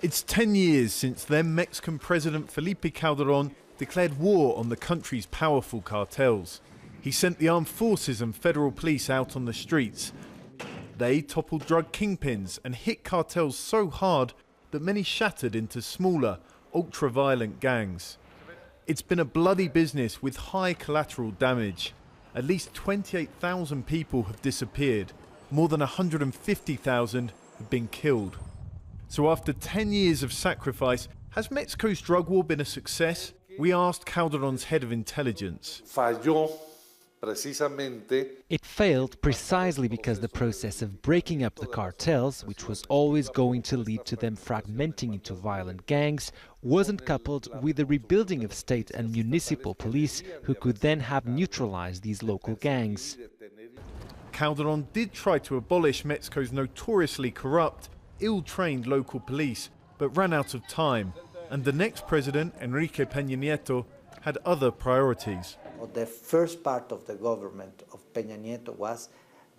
It's 10 years since then Mexican President Felipe Calderón declared war on the country's powerful cartels. He sent the armed forces and federal police out on the streets. They toppled drug kingpins and hit cartels so hard that many shattered into smaller, ultra-violent gangs. It's been a bloody business with high collateral damage. At least 28,000 people have disappeared. More than 150,000 have been killed. So after 10 years of sacrifice, has Mexico's drug war been a success? We asked Calderón's head of intelligence. It failed precisely because the process of breaking up the cartels, which was always going to lead to them fragmenting into violent gangs, wasn't coupled with the rebuilding of state and municipal police who could then have neutralized these local gangs. Calderón did try to abolish Mexico's notoriously corrupt, ill-trained local police, but ran out of time. And the next president, Enrique Peña Nieto, had other priorities. The first part of the government of Peña Nieto was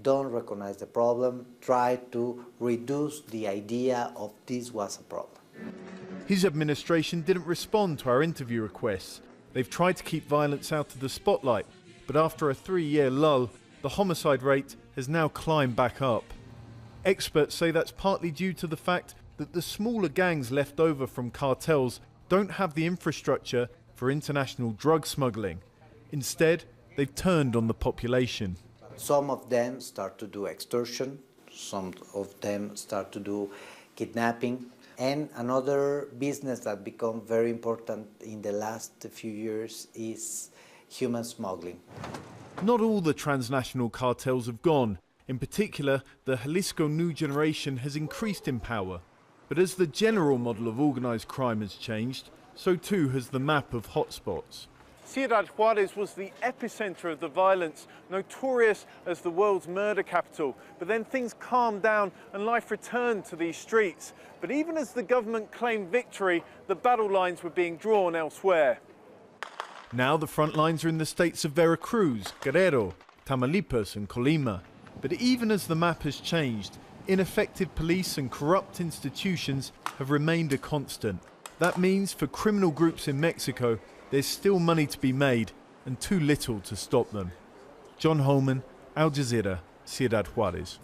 don't recognize the problem, try to reduce the idea of this was a problem. His administration didn't respond to our interview requests. They've tried to keep violence out of the spotlight, but after a 3-year lull, the homicide rate has now climbed back up. Experts say that's partly due to the fact that the smaller gangs left over from cartels don't have the infrastructure for international drug smuggling. Instead, they've turned on the population. Some of them start to do extortion, some of them start to do kidnapping, and another business that become very important in the last few years is human smuggling. Not all the transnational cartels have gone. In particular, the Jalisco New Generation has increased in power. But as the general model of organised crime has changed, so too has the map of hotspots. Ciudad Juárez was the epicenter of the violence, notorious as the world's murder capital. But then things calmed down and life returned to these streets. But even as the government claimed victory, the battle lines were being drawn elsewhere. Now the front lines are in the states of Veracruz, Guerrero, Tamaulipas and Colima. But even as the map has changed, ineffective police and corrupt institutions have remained a constant. That means for criminal groups in Mexico, there's still money to be made and too little to stop them. John Holman, Al Jazeera, Ciudad Juárez.